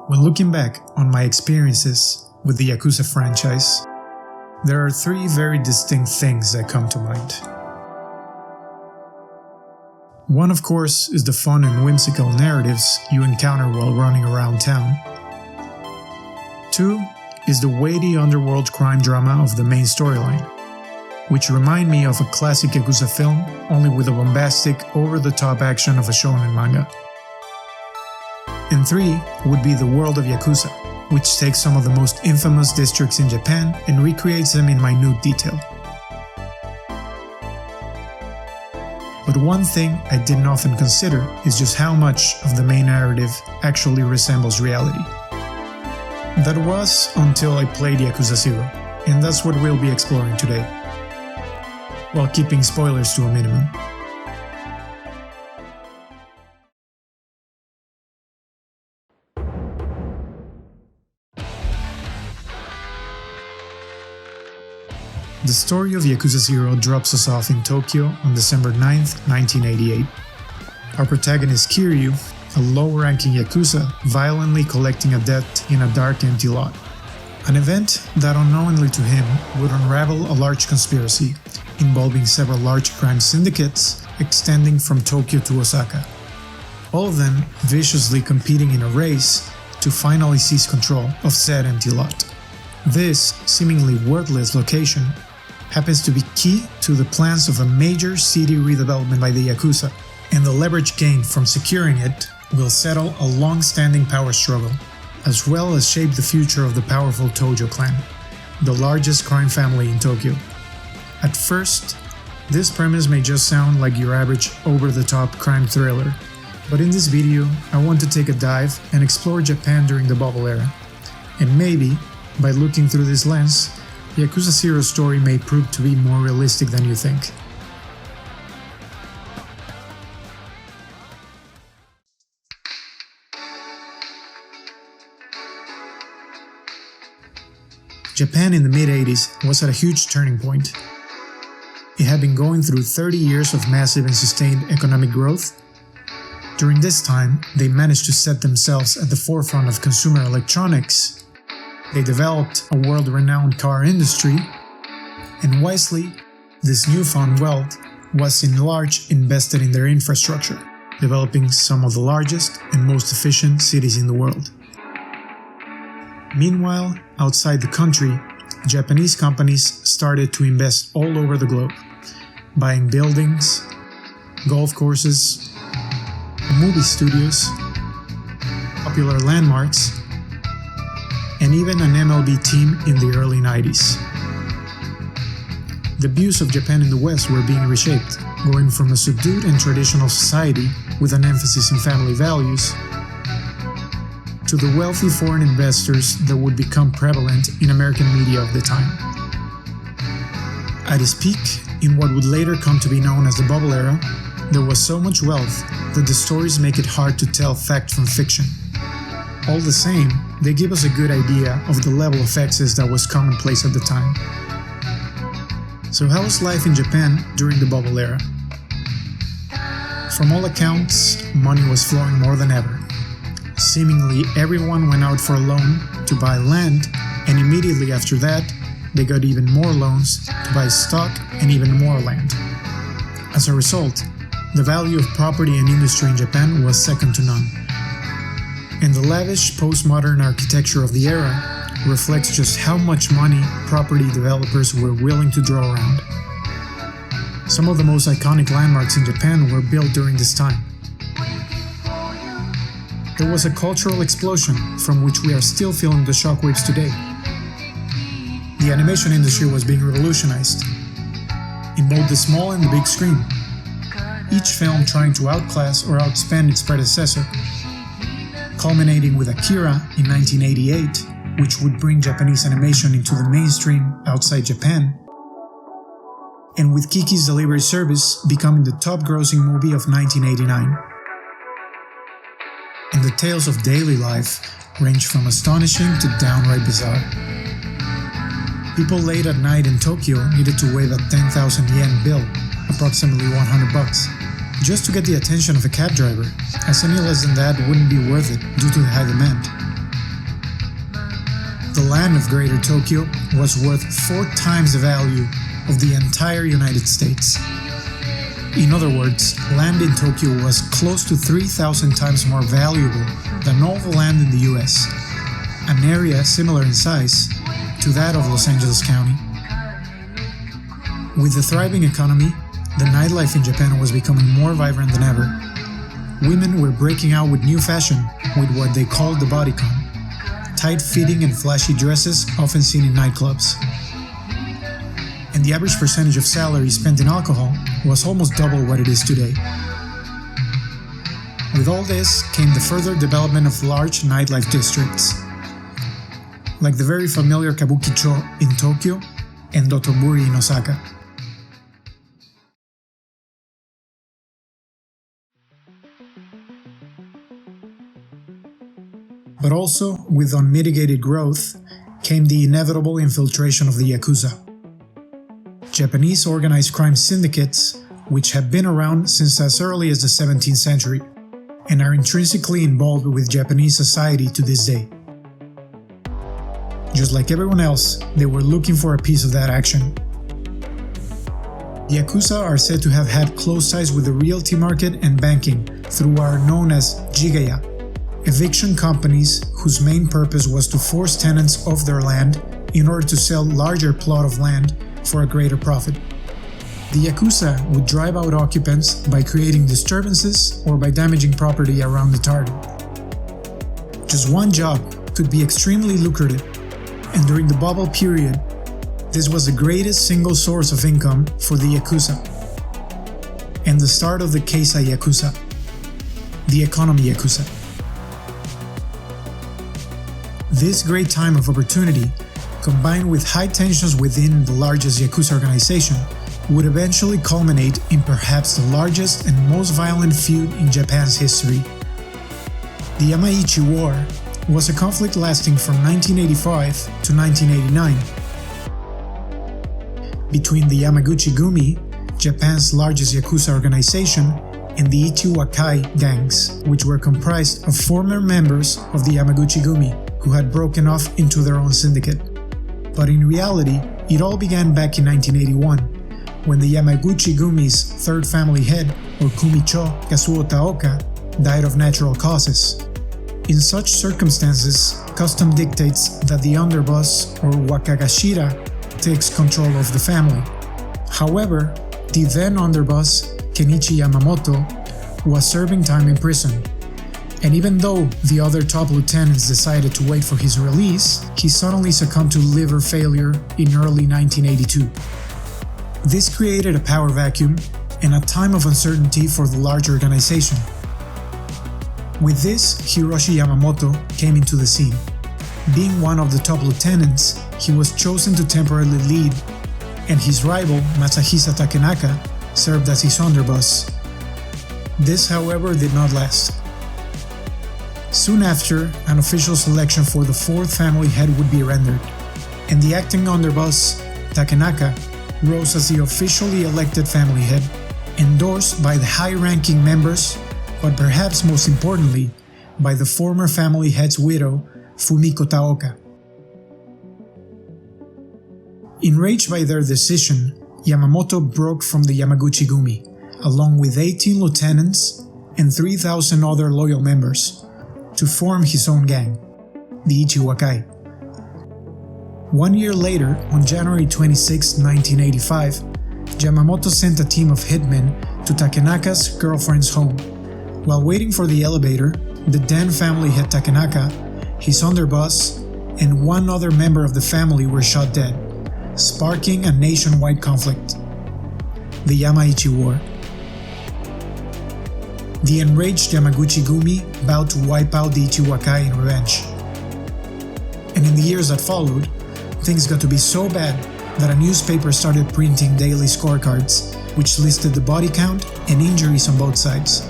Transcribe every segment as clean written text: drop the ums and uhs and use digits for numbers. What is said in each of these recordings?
When looking back on my experiences with the Yakuza franchise, there are three very distinct things that come to mind. One, of course, is the fun and whimsical narratives you encounter while running around town. Two is the weighty underworld crime drama of the main storyline, which remind me of a classic Yakuza film, only with the bombastic, over-the-top action of a shonen manga. And three would be the world of Yakuza, which takes some of the most infamous districts in Japan and recreates them in minute detail. But one thing I didn't often consider is just how much of the main narrative actually resembles reality. That was until I played Yakuza 0, and that's what we'll be exploring today, while keeping spoilers to a minimum. The story of Yakuza 0 drops us off in Tokyo on December 9th, 1988. Our protagonist Kiryu, a low-ranking Yakuza, violently collecting a debt in a dark, empty lot. An event that unknowingly to him would unravel a large conspiracy, involving several large crime syndicates extending from Tokyo to Osaka. All of them viciously competing in a race to finally seize control of said empty lot. This seemingly worthless location happens to be key to the plans of a major city redevelopment by the Yakuza, and the leverage gained from securing it will settle a long-standing power struggle, as well as shape the future of the powerful Tojo clan, the largest crime family in Tokyo. At first, this premise may just sound like your average over-the-top crime thriller, but in this video, I want to take a dive and explore Japan during the bubble era, and maybe, by looking through this lens, Yakuza 0's story may prove to be more realistic than you think. Japan in the mid-80s was at a huge turning point. It had been going through 30 years of massive and sustained economic growth. During this time, they managed to set themselves at the forefront of consumer electronics. They developed a world-renowned car industry, and wisely, this newfound wealth was in large invested in their infrastructure, developing some of the largest and most efficient cities in the world. Meanwhile, outside the country, Japanese companies started to invest all over the globe, buying buildings, golf courses, movie studios, popular landmarks, and even an MLB team in the early 90s. The views of Japan in the West were being reshaped, going from a subdued and traditional society with an emphasis on family values to the wealthy foreign investors that would become prevalent in American media of the time. At its peak, in what would later come to be known as the bubble era, there was so much wealth that the stories make it hard to tell fact from fiction. All the same, they give us a good idea of the level of excess that was commonplace at the time. So how was life in Japan during the bubble era? From all accounts, money was flowing more than ever. Seemingly everyone went out for a loan to buy land, and immediately after that, they got even more loans to buy stock and even more land. As a result, the value of property and industry in Japan was second to none. And the lavish postmodern architecture of the era reflects just how much money property developers were willing to draw around. Some of the most iconic landmarks in Japan were built during this time. There was a cultural explosion from which we are still feeling the shockwaves today. The animation industry was being revolutionized, in both the small and the big screen, each film trying to outclass or outspend its predecessor, culminating with Akira in 1988, which would bring Japanese animation into the mainstream outside Japan, and with Kiki's Delivery Service becoming the top-grossing movie of 1989. And the tales of daily life range from astonishing to downright bizarre. People late at night in Tokyo needed to waive a 10,000 yen bill, approximately $100, just to get the attention of a cab driver, as any less than that wouldn't be worth it due to the high demand. the land of Greater Tokyo was worth 4 times the value of the entire United States. In other words, land in Tokyo was close to 3,000 times more valuable than all the land in the US, an area similar in size to that of Los Angeles County. With the thriving economy, the nightlife in Japan was becoming more vibrant than ever. Women were breaking out with new fashion, with what they called the bodycon, tight-fitting and flashy dresses often seen in nightclubs. And the average percentage of salary spent in alcohol was almost double what it is today. With all this came the further development of large nightlife districts, like the very familiar Kabukicho in Tokyo and Dotonbori in Osaka. But also, with unmitigated growth, came the inevitable infiltration of the Yakuza. Japanese organized crime syndicates, which have been around since as early as the 17th century, and are intrinsically involved with Japanese society to this day. Just like everyone else, they were looking for a piece of that action. The Yakuza are said to have had close ties with the realty market and banking through what are known as jigaya, eviction companies whose main purpose was to force tenants off their land in order to sell larger plot of land for a greater profit. The Yakuza would drive out occupants by creating disturbances or by damaging property around the target. Just one job could be extremely lucrative, and during the bubble period, this was the greatest single source of income for the Yakuza, and the start of the Keisai Yakuza, the economy Yakuza. This great time of opportunity, combined with high tensions within the largest Yakuza organization, would eventually culminate in perhaps the largest and most violent feud in Japan's history. The Yamaichi War was a conflict lasting from 1985 to 1989 between the Yamaguchi-Gumi, Japan's largest Yakuza organization, and the ichiwa-kai gangs, which were comprised of former members of the Yamaguchi-Gumi who had broken off into their own syndicate. But in reality, it all began back in 1981, when the Yamaguchi-Gumi's third family head, or Kumicho Kazuo Taoka, died of natural causes. In such circumstances, custom dictates that the underboss, or Wakagashira, takes control of the family. However, the then underboss, Kenichi Yamamoto, was serving time in prison. And even though the other top lieutenants decided to wait for his release, he suddenly succumbed to liver failure in early 1982. This created a power vacuum and a time of uncertainty for the large organization. With this, Hiroshi Yamamoto came into the scene. Being one of the top lieutenants, he was chosen to temporarily lead, and his rival, Masahisa Takenaka, served as his underboss. This, however, did not last. Soon after, an official selection for the fourth family head would be rendered, and the acting underboss, Takenaka, rose as the officially elected family head, endorsed by the high-ranking members, but perhaps most importantly, by the former family head's widow, Fumiko Taoka. Enraged by their decision, Yamamoto broke from the Yamaguchi-Gumi, along with 18 lieutenants and 3,000 other loyal members, to form his own gang, the ichiwa-kai. 1 year later, on January 26, 1985, Yamamoto sent a team of hitmen to Takenaka's girlfriend's home. While waiting for the elevator, the then family head Takenaka, his underboss, and one other member of the family were shot dead, sparking a nationwide conflict, the Yamaichi War. The enraged Yamaguchi-Gumi vowed to wipe out the ichiwa-kai in revenge. And in the years that followed, things got to be so bad that a newspaper started printing daily scorecards, which listed the body count and injuries on both sides.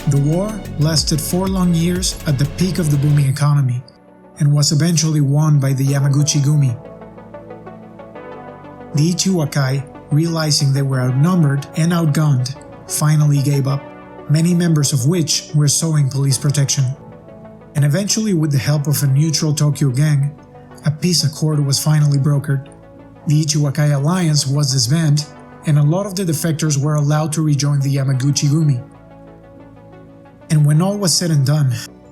The war lasted 4 long years at the peak of the booming economy, and was eventually won by the Yamaguchi-Gumi. The ichiwa-kai, realizing they were outnumbered and outgunned, finally gave up, many members of which were suing police protection. and eventually with the help of a neutral Tokyo gang, a peace accord was finally brokered. The Ichiwa-kai alliance was disbanded, and a lot of the defectors were allowed to rejoin the Yamaguchi-Gumi. And when all was said and done,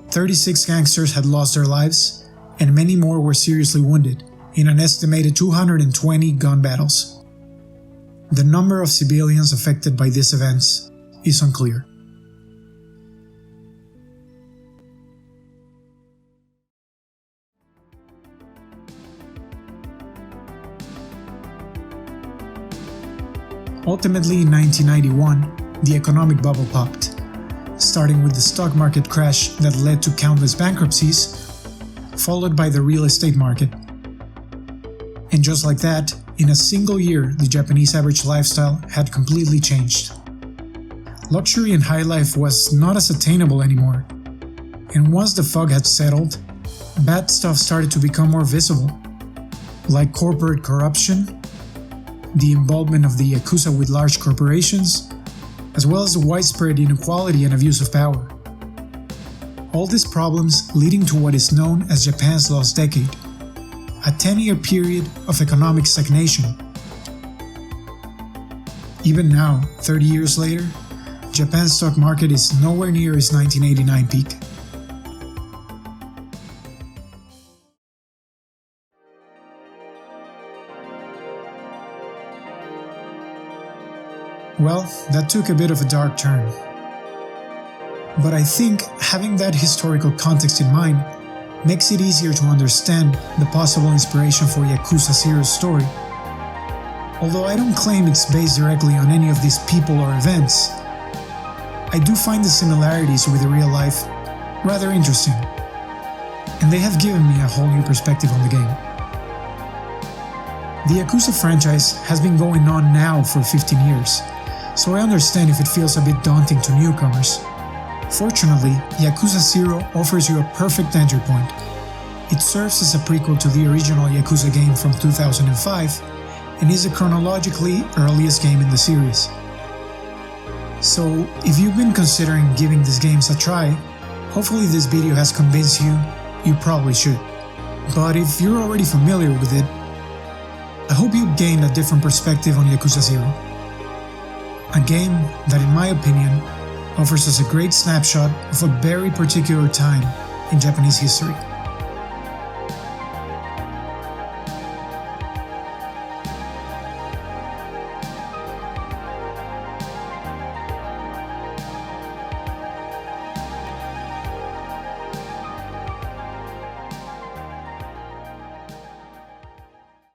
36 gangsters had lost their lives, and many more were seriously wounded, in an estimated 220 gun battles. The number of civilians affected by these events is unclear. Ultimately, in 1991, the economic bubble popped, starting with the stock market crash that led to countless bankruptcies, followed by the real estate market. And just like that, in a single year, the Japanese average lifestyle had completely changed. Luxury and high life was not as attainable anymore, and once the fog had settled, bad stuff started to become more visible, like corporate corruption, the involvement of the Yakuza with large corporations, as well as the widespread inequality and abuse of power. All these problems leading to what is known as Japan's lost decade, a 10-year period of economic stagnation. Even now, 30 years later, Japan's stock market is nowhere near its 1989 peak. Well, that took a bit of a dark turn. But I think having that historical context in mind makes it easier to understand the possible inspiration for Yakuza 0's story. Although I don't claim it's based directly on any of these people or events, I do find the similarities with the real life rather interesting, and they have given me a whole new perspective on the game. The Yakuza franchise has been going on now for 15 years, so I understand if it feels a bit daunting to newcomers. Fortunately, Yakuza 0 offers you a perfect entry point. It serves as a prequel to the original Yakuza game from 2005 and is the chronologically earliest game in the series. So, if you've been considering giving these games a try, hopefully this video has convinced you you probably should. But if you're already familiar with it, I hope you gained a different perspective on Yakuza 0. A game that, in my opinion, offers us a great snapshot of a very particular time in Japanese history.